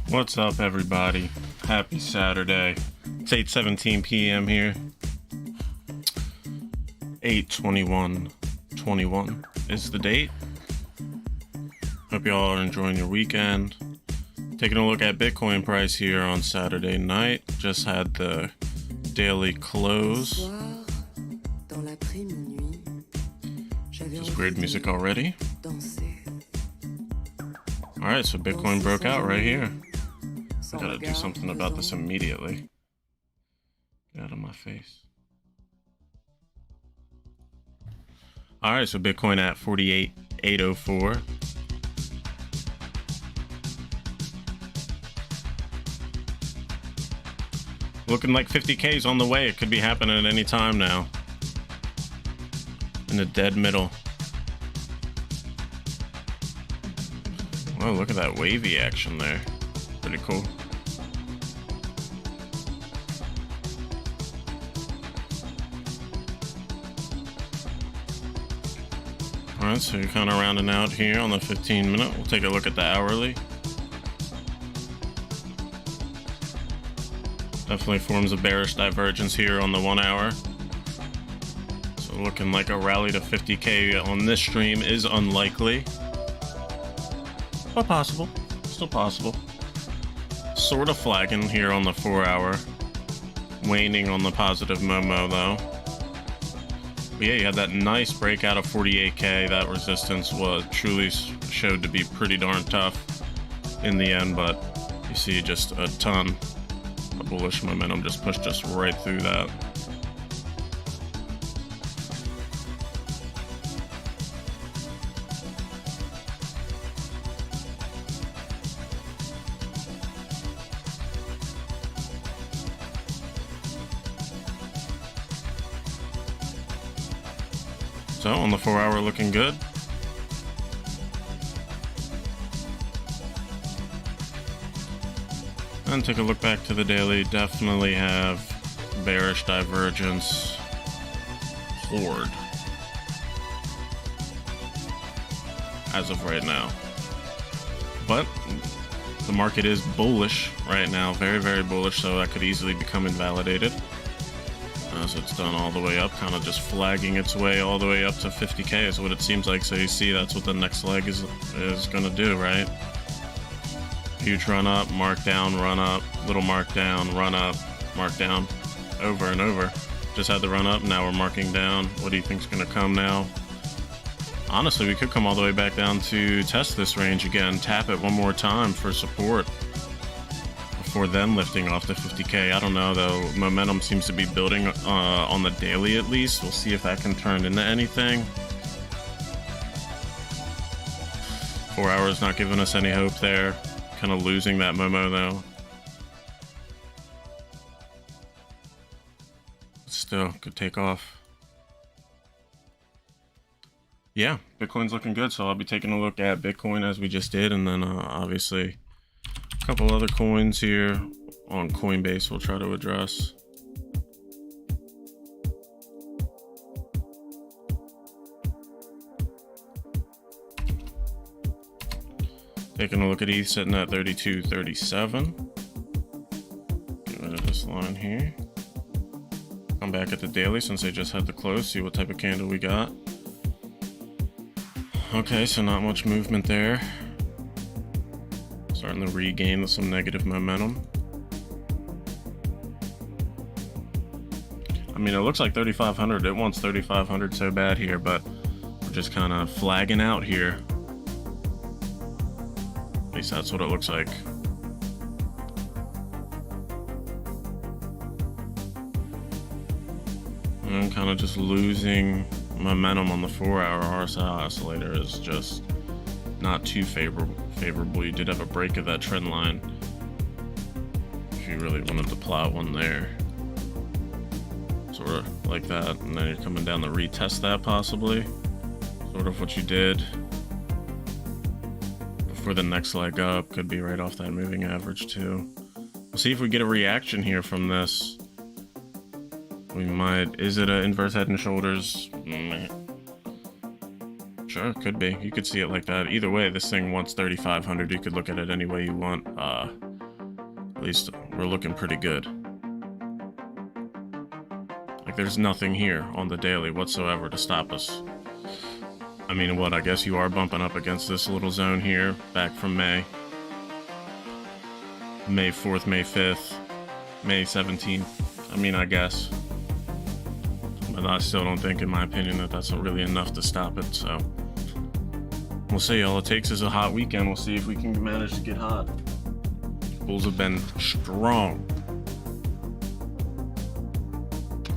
What's up, everybody? Happy Saturday. It's 8:17 p.m. here. 8/21/21 is the date. Hope y'all are enjoying your weekend. Taking a look at Bitcoin price here on Saturday night. Just had the daily close. Just weird music already. Alright, so Bitcoin broke out right here. I gotta do something about this immediately. Get out of my face. Alright, so Bitcoin at 48,804. Looking like 50K's on the way. It could be happening at any time now. In the dead middle. Oh, look at that wavy action there. Pretty cool. Alright, so you're kind of rounding out here on the 15-minute. We'll take a look at the hourly. Definitely forms a bearish divergence here on the 1 hour. So looking like a rally to 50K on this stream is unlikely. But possible. Still possible. Sort of flagging here on the 4 hour. Waning on the positive Momo though. But yeah, you had that nice breakout of 48K. That resistance was truly showed to be pretty darn tough in the end, but you see just a ton of bullish momentum just pushed us right through that. So on the 4 hour looking good. And take a look back to the daily. Definitely have bearish divergence horde as of right now. But the market is bullish right now. Very, very bullish. So that could easily become invalidated. So it's done all the way up, kind of just flagging its way all the way up to 50K is what it seems like. So you see that's what the next leg is going to do, right? Huge run up, mark down, run up, little mark down, run up, mark down, over and over. Just had the run up, now we're marking down. What do you think's going to come now? Honestly, we could come all the way back down to test this range again, tap it one more time for support before then lifting off to 50K. I don't know though, momentum seems to be building on the daily at least. We'll see if that can turn into anything. 4 hours not giving us any hope there. Kind of losing that Momo though. Still could take off. Yeah, Bitcoin's looking good, so I'll be taking a look at Bitcoin as we just did, and then obviously a couple other coins here on Coinbase we'll try to address. Taking a look at ETH sitting at 32.37. Get rid of this line here. Come back at the daily since they just had the close, see what type of candle we got. Okay, so not much movement there. Starting to regain some negative momentum. I mean, it looks like 3,500. It wants 3,500 so bad here, but we're just kind of flagging out here. At least that's what it looks like. And kind of just losing momentum on the 4 hour RSI oscillator is just not too favorable. You did have a break of that trend line if you really wanted to plot one there, sort of like that, and then you're coming down to retest that possibly, sort of what you did before the next leg up. Could be right off that moving average too. We'll see if we get a reaction here from this. We might. Is it an inverse head and shoulders? Sure, could be. You could see it like that. Either way, this thing wants 3,500. You could look at it any way you want. least we're looking pretty good. Like, there's nothing here on the daily whatsoever to stop us. I mean, what, I guess you are bumping up against this little zone here, back from May 4th, May 5th, May 17th. I mean, I guess. But I still don't think, in my opinion, that that's really enough to stop it, so. We'll see. All it takes is a hot weekend. We'll see if we can manage to get hot. Bulls have been strong.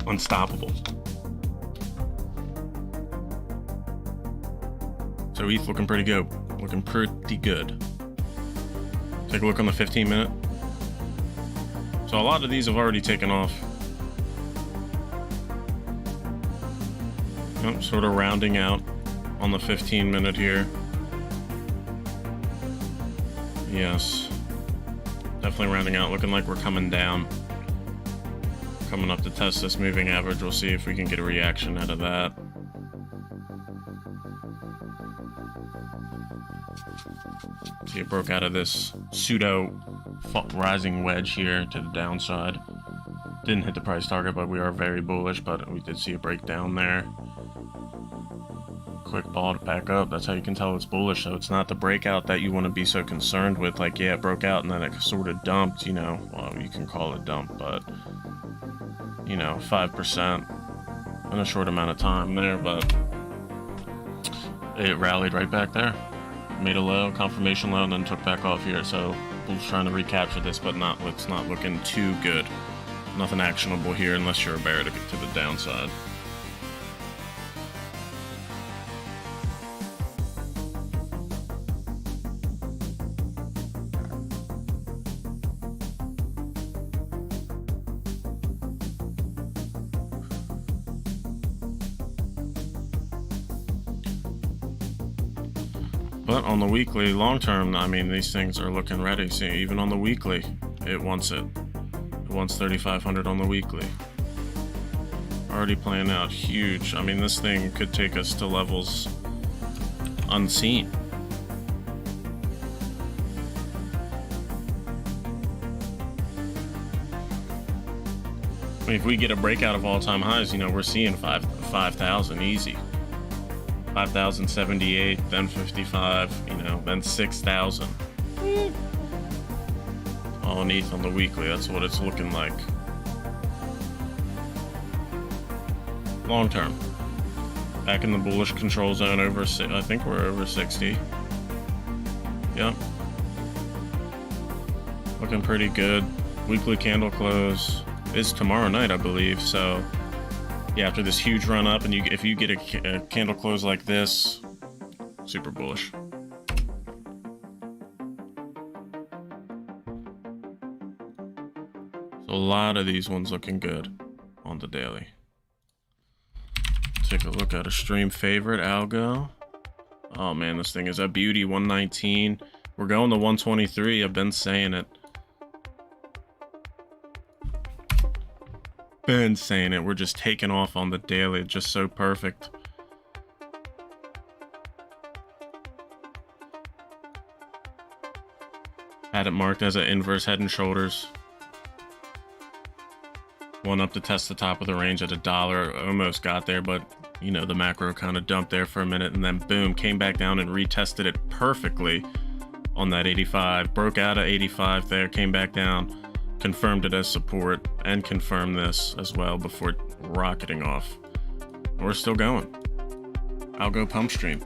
Unstoppable. So ETH looking pretty good. Looking pretty good. Take a look on the 15-minute. So a lot of these have already taken off. Yep, sort of rounding out on the 15-minute here. Yes. Definitely rounding out, looking like we're coming down. Coming up to test this moving average. We'll see if we can get a reaction out of that. See, it broke out of this pseudo rising wedge here to the downside. Didn't hit the price target, but we are very bullish, but we did see a breakdown there. Quick ball to back up. That's how you can tell it's bullish. So it's not the breakout that you want to be so concerned with. Like, yeah, it broke out and then it sort of dumped, you know. Well, you can call it dump, but, you know, 5% in a short amount of time there, but it rallied right back there. Made a low, confirmation low, and then took back off here. So Bull's trying to recapture this, but it's not looking too good. Nothing actionable here unless you're a bear to get to the downside. But on the weekly, long term, I mean, these things are looking ready. See, even on the weekly, it wants it. It wants 3,500 on the weekly. Already playing out huge. I mean, this thing could take us to levels unseen. I mean, if we get a breakout of all-time highs, you know, we're seeing 5,000 easy. 5,078, then 55, you know, then 6,000. All in ETH on the weekly, that's what it's looking like. Long term. Back in the bullish control zone over, I think we're over 60. Yep. Looking pretty good. Weekly candle close is tomorrow night, I believe, so yeah, after this huge run up, and if you get a candle close like this, super bullish. So a lot of these ones looking good on the daily. Take a look at a stream favorite, Algo. Oh man, this thing is a beauty. 119. We're going to 123. I've been saying it. Been saying it. We're just taking off on the daily. Just so perfect. Had it marked as an inverse head and shoulders. One up to test the top of the range at $1. Almost got there, but you know, the macro kind of dumped there for a minute, and then boom, came back down and retested it perfectly on that 85. Broke out of 85 there, came back down. Confirmed it as support and confirmed this as well before rocketing off. We're still going. Algo pump stream.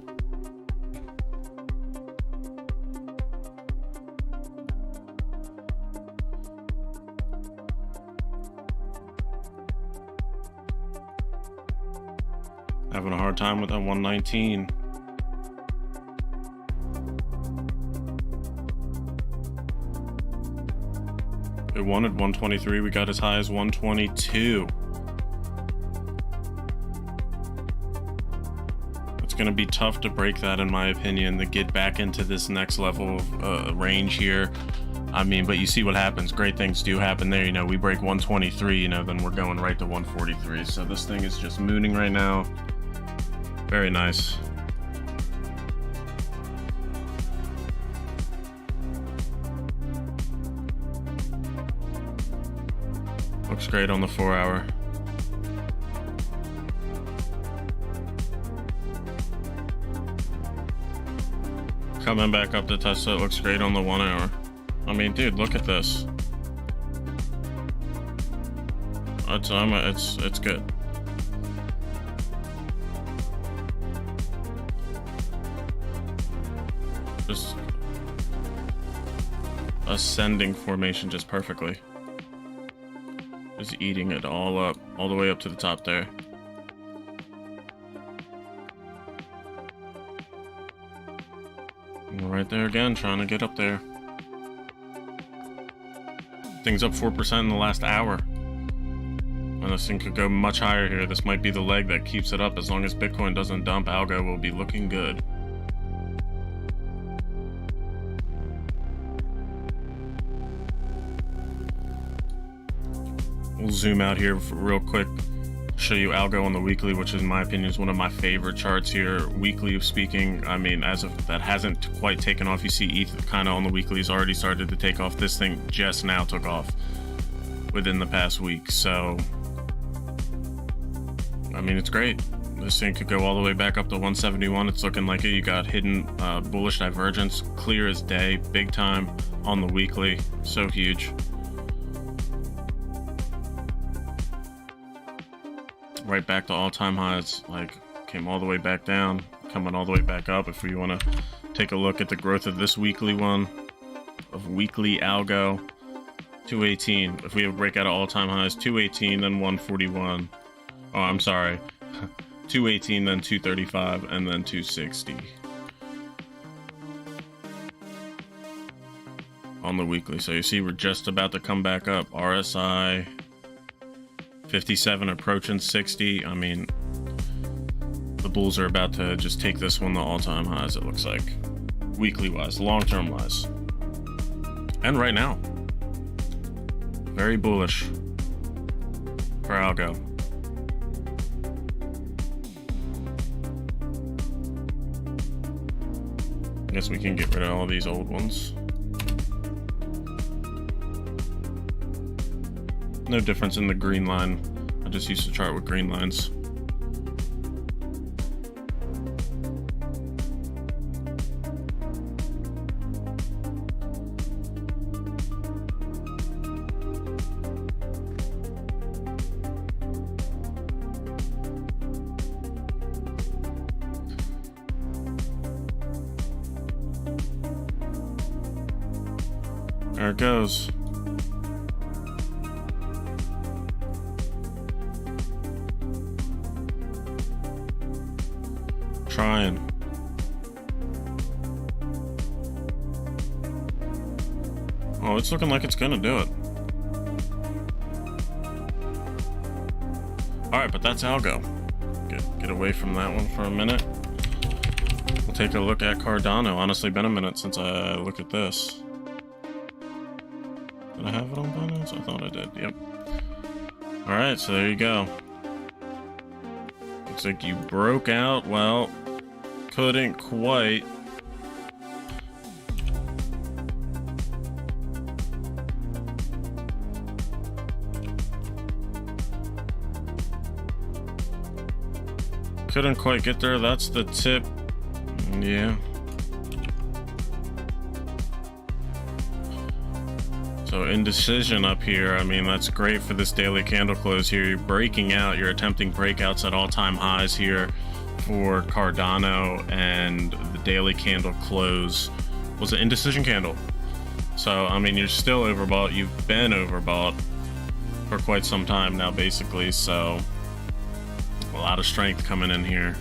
Having a hard time with that 119. It wanted 123. We got as high as 122. It's going to be tough to break that, in my opinion, to get back into this next level of range here. I mean, but you see what happens. Great things do happen there. You know, we break 123, you know, then we're going right to 143. So this thing is just mooning right now. Very nice. Looks great on the 4 hour. Coming back up to test it, looks great on the 1 hour. I mean, dude, look at this. It's good. Just ascending formation just perfectly. Just eating it all up, all the way up to the top there. And right there again, trying to get up there. Thing's up 4% in the last hour. And this thing could go much higher here. This might be the leg that keeps it up. As long as Bitcoin doesn't dump, algo will be looking good. We'll zoom out here real quick, show you algo on the weekly, which is, in my opinion, is one of my favorite charts here. Weekly of speaking, I mean, as of that hasn't quite taken off. You see ETH kind of on the weekly has already started to take off. This thing just now took off within the past week. So, I mean, it's great. This thing could go all the way back up to 171. It's looking like it. You got hidden bullish divergence, clear as day, big time on the weekly. So huge. Right back to all-time highs, like came all the way back down, coming all the way back up. If we want to take a look at the growth of this weekly one, of weekly algo, 218. If we have breakout of all-time highs, 218, then 141. Oh, I'm sorry, 218, then 235, and then 260 on the weekly. So you see, we're just about to come back up. RSI 57 approaching 60. I mean, the bulls are about to just take this one to all-time highs, it looks like, weekly wise, long-term wise. And right now, very bullish for algo. I guess we can get rid of all these old ones. No difference in the green line. I just used to chart with green lines. There it goes. Trying. Oh, it's looking like it's gonna do it. Alright, but that's algo. Get away from that one for a minute. We'll take a look at Cardano. Honestly, been a minute since I looked at this. Did I have it on Binance? I thought I did, yep. Alright, so there you go. Looks like you broke out. Well, couldn't quite. Couldn't quite get there. That's the tip. Yeah. So indecision up here. I mean, that's great for this daily candle close here. You're breaking out. You're attempting breakouts at all-time highs here for Cardano, and the daily candle close was an indecision candle. So, I mean, you're still overbought. You've been overbought for quite some time now, basically. So, a lot of strength coming in here.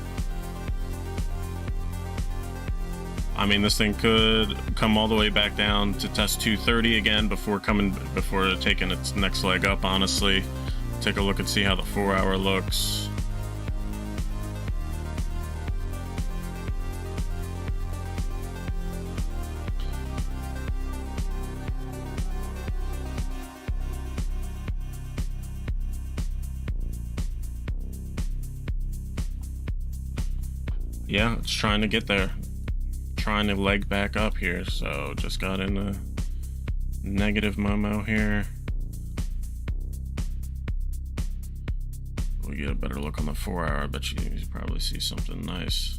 I mean, this thing could come all the way back down to test 230 again before taking its next leg up, honestly. Take a look and see how the 4 hour looks. Yeah, it's trying to get there. Trying to leg back up here, so just got in a negative Momo here. We get a better look on the 4 hour. I bet you probably see something nice.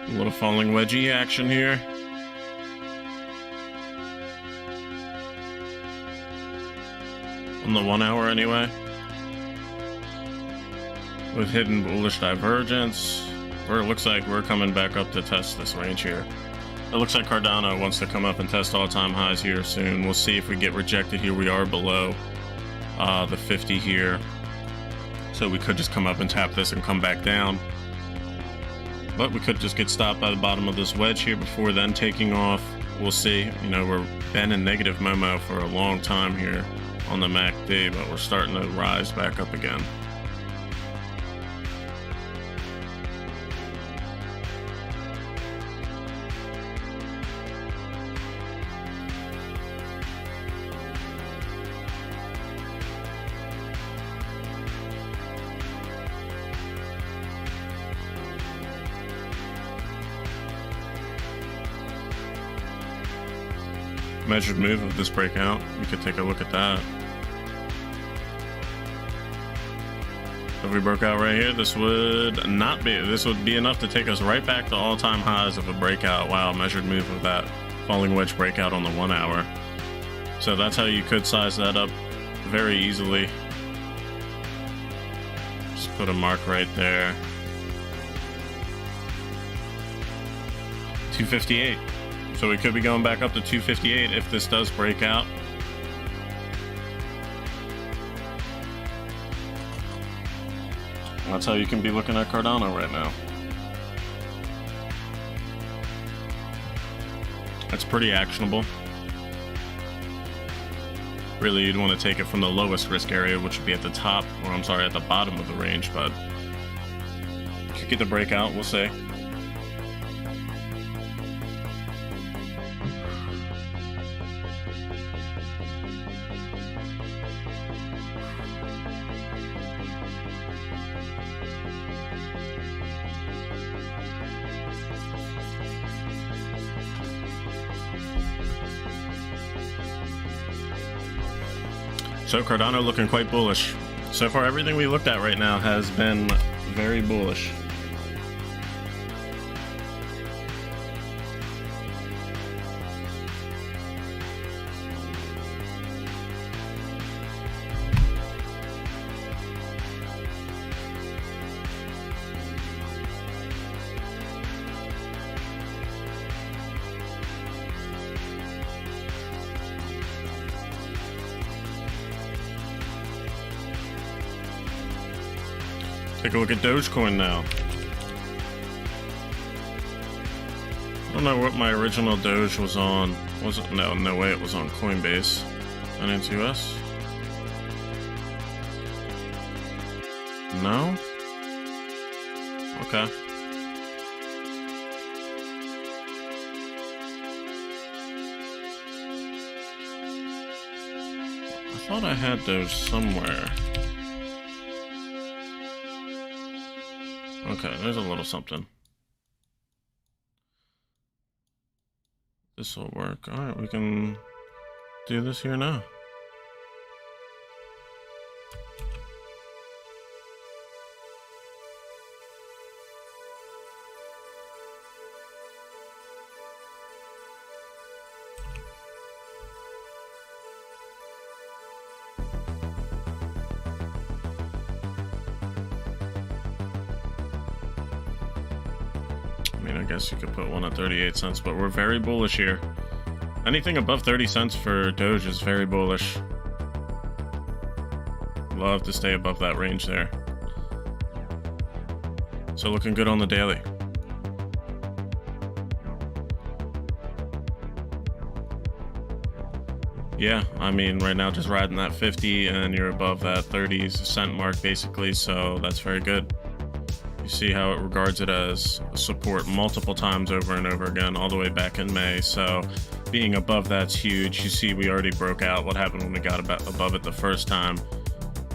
A little falling wedgie action here. On the 1 hour anyway. With hidden bullish divergence. Where it looks like we're coming back up to test this range here. It looks like Cardano wants to come up and test all-time highs here soon. We'll see if we get rejected here. We are below the 50 here. So we could just come up and tap this and come back down. But we could just get stopped by the bottom of this wedge here before then taking off. We'll see. You know, we've been in negative Momo for a long time here on the MACD, but we're starting to rise back up again. Measured move of this breakout, we could take a look at that. If we broke out right here, this would be enough to take us right back to all-time highs of a breakout. Wow, measured move of that falling wedge breakout on the 1 hour. So that's how you could size that up very easily. Just put a mark right there. 258. So we could be going back up to 258 if this does break out. That's how you can be looking at Cardano right now. That's pretty actionable. Really, you'd want to take it from the lowest risk area, which would be at the top, or I'm sorry, at the bottom of the range, but could get the breakout, we'll see. So Cardano looking quite bullish. So far, everything we looked at right now has been very bullish. Take a look at Dogecoin now. I don't know what my original Doge was on. Was it? No way it was on Coinbase. Finance US? No? Okay. I thought I had Doge somewhere. Okay, there's a little something. This will work. Alright, we can do this here now. I mean, I guess you could put one at 38 cents, but we're very bullish here. Anything above 30 cents for Doge is very bullish. Love to stay above that range there. So looking good on the daily. Yeah, I mean, right now just riding that 50 and you're above that 30 cent mark basically, so that's very good. You see how it regards it as support multiple times over and over again, all the way back in May. So being above that's huge. You see we already broke out. What happened when we got above it the first time?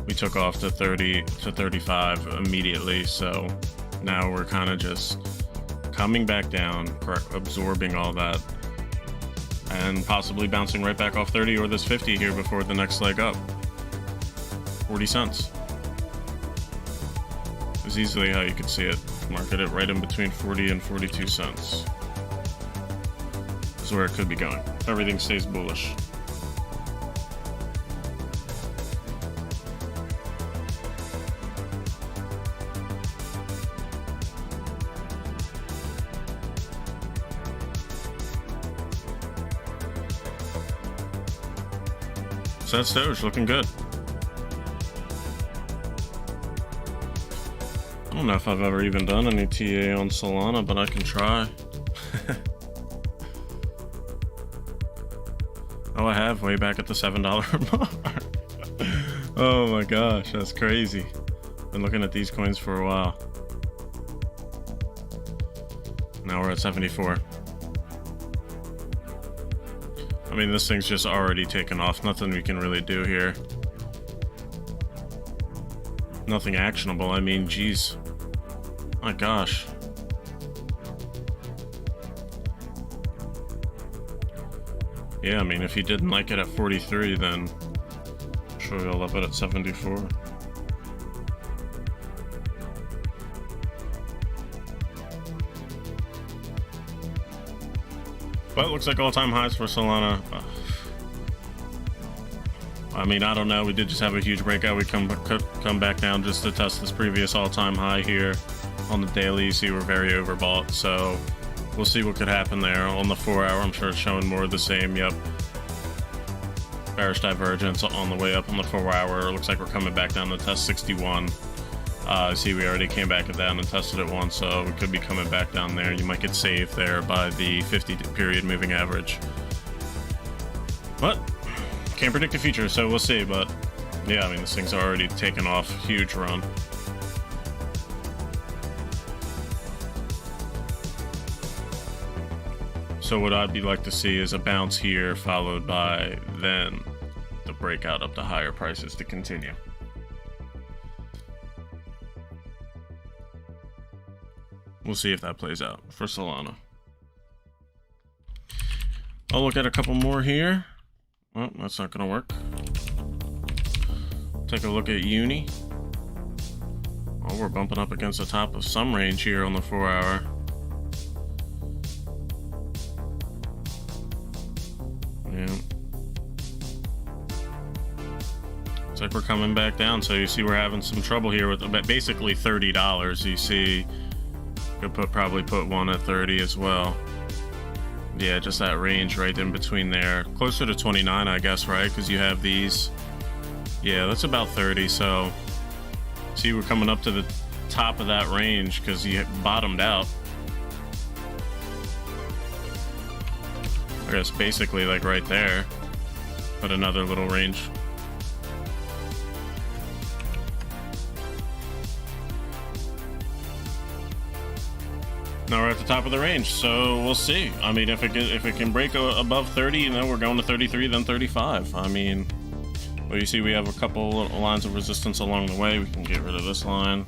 We took off to 30 to 35 immediately. So now we're kind of just coming back down, absorbing all that, and possibly bouncing right back off 30 or this 50 here before the next leg up. 40 cents is easily how you could see it. Market it right in between 40 and 42 cents. This is where it could be going if everything stays bullish. So that's Doge looking good. I don't know if I've ever even done any TA on Solana, but I can try. Oh, I have, way back at the $7 mark. Oh my gosh, that's crazy. Been looking at these coins for a while. Now we're at 74. I mean, this thing's just already taken off. Nothing we can really do here. Nothing actionable. I mean, geez. My gosh. Yeah, I mean, if you didn't like it at 43, then I'm sure you'll love it at 74. But it looks like all-time highs for Solana. I mean, I don't know. We did just have a huge breakout. We come back down just to test this previous all-time high here on the daily. You see we're very overbought, so we'll see what could happen there. On the 4-hour, I'm sure it's showing more of the same. Yep. Bearish divergence on the way up on the 4-hour. Looks like we're coming back down to test 61. See, we already came back down and tested it once, so we could be coming back down there. You might get saved there by the 50-period moving average. But can't predict the future, so we'll see. But yeah, I mean, this thing's already taken off. Huge run. So what I'd be like to see is a bounce here, followed by then the breakout up to higher prices to continue. We'll see if that plays out for Solana. I'll look at a couple more here. Well, that's not going to work. Take a look at Uni. Oh, we're bumping up against the top of some range here on the 4-hour. Yeah. Looks like we're coming back down. So you see we're having some trouble here with basically $30. You see, could probably put one at 30 as well. Yeah, just that range right in between there. Closer to 29, I guess, right? Because you have these. Yeah, that's about 30. So see, we're coming up to the top of that range because you bottomed out. I guess basically like right there. But another little range. Now we're at the top of the range, so we'll see. I mean, if it can break above 30, you know, we're going to 33, then 35. I mean, well, you see we have a couple lines of resistance along the way. We can get rid of this line.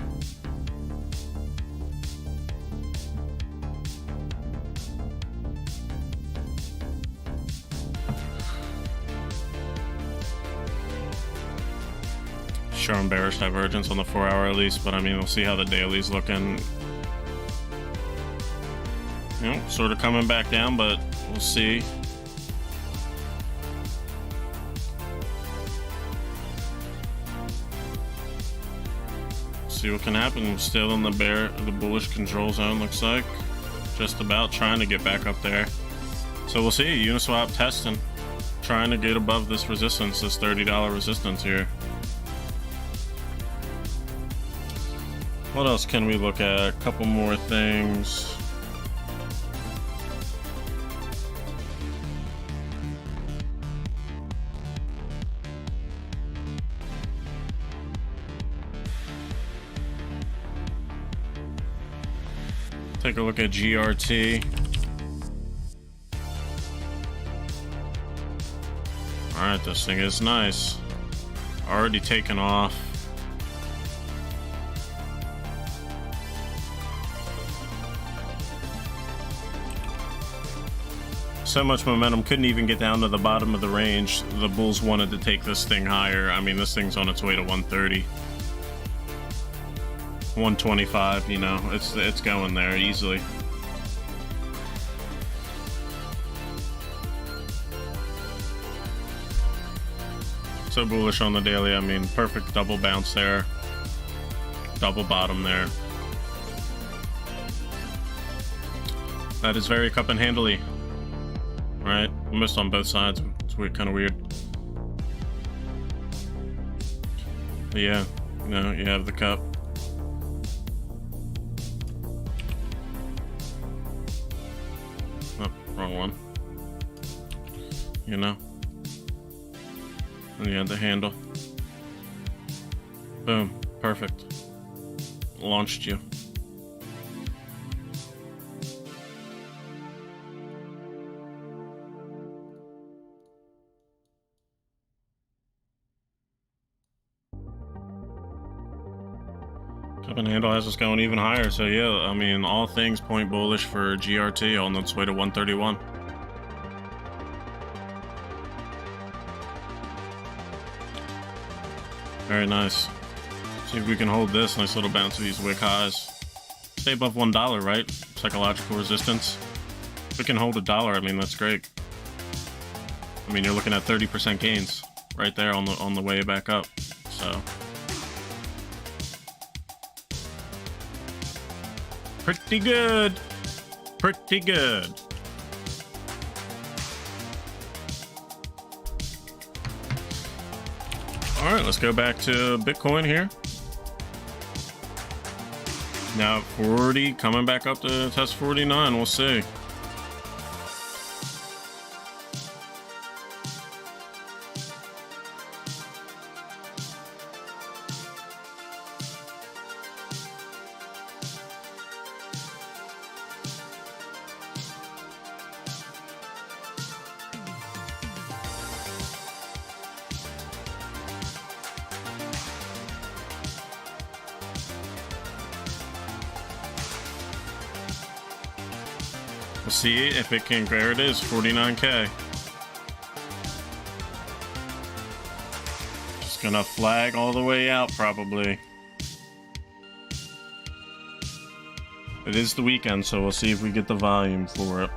Showing bearish divergence on the 4-hour at least, but I mean, we'll see how the daily's looking. You know, sort of coming back down, but we'll see. See what can happen. Still in the bullish control zone, looks like. Just about trying to get back up there. So we'll see. Uniswap testing. Trying to get above this resistance, this $30 resistance here. What else can we look at? A couple more things. take a look at GRT. Alright, this thing is nice. Already taken off. So much momentum, couldn't even get down to the bottom of the range. The bulls wanted to take this thing higher. I mean, this thing's on its way to 130. 125, you know, it's going there easily. So bullish on the daily. I mean, perfect double bounce there. Double bottom there. That is very cup and handly. Right? Missed on both sides. It's weird, kind of weird. But yeah, you know, you have the cup. Oh, wrong one. You know? And you had the handle. Boom. Perfect. Launched you. Cup and handle has us going even higher. So yeah, I mean, all things point bullish for GRT on its way to 131. Very nice. See if we can hold this nice little bounce of these wick highs. Stay above $1, right? Psychological resistance. If we can hold $1, I mean, that's great. I mean, you're looking at 30% gains right there on the way back up. So pretty good. Pretty good. All right, let's go back to Bitcoin here. Now 40, coming back up to test 49. We'll see. We'll see if it can. There it is, 49K. Just gonna flag all the way out, probably. It is the weekend, so we'll see if we get the volume for it.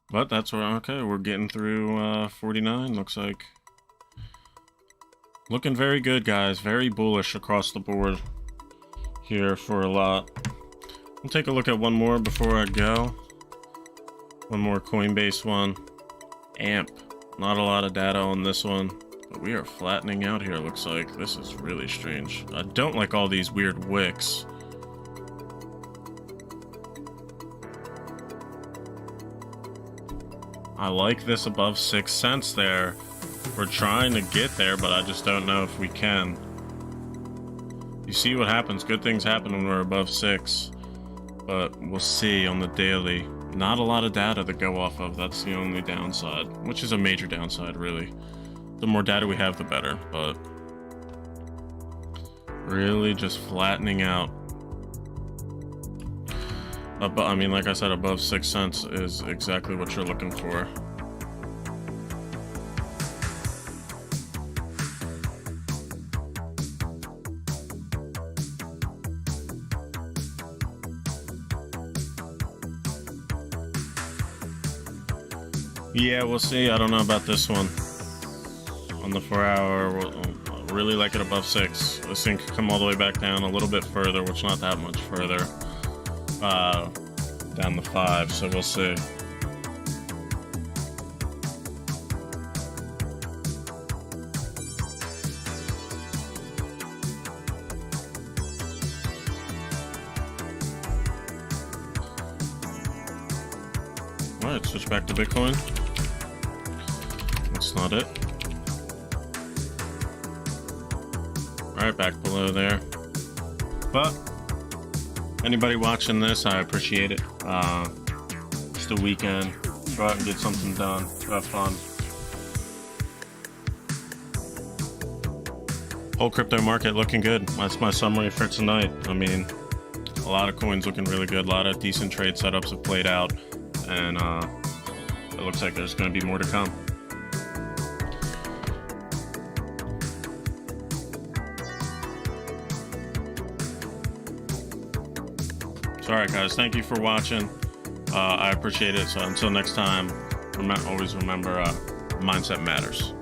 But that's where, okay, we're getting through 49, looks like. Looking very good, guys. Very bullish across the board here for a lot. We'll take a look at one more before I go. One more Coinbase one. AMP. Not a lot of data on this one, but we are flattening out here, looks like. This is really strange. I don't like all these weird wicks. I like this above 6 cents there. We're trying to get there, but I just don't know if we can. You see what happens. Good things happen when we're above 6. But we'll see on the daily. Not a lot of data to go off of. That's the only downside, which is a major downside, really. The more data we have, the better. But really just flattening out. I mean, like I said, above 6 cents is exactly what you're looking for. Yeah, we'll see. I don't know about this one. On the 4 hour, really like it above 6. This thing could come all the way back down a little bit further, which not that much further, down the 5, so we'll see. Alright, switch back to Bitcoin. That's not it. Alright, back below there. But anybody watching this, I appreciate it. Just a weekend. Go out and get something done. Have fun. Whole crypto market looking good. That's my summary for tonight. I mean, a lot of coins looking really good. A lot of decent trade setups have played out. And it looks like there's going to be more to come. So, alright guys, thank you for watching. I appreciate it. So until next time, always remember, mindset matters.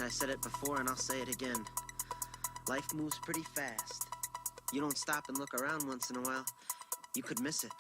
I said it before and I'll say it again. Life moves pretty fast. You don't stop and look around once in a while, you could miss it.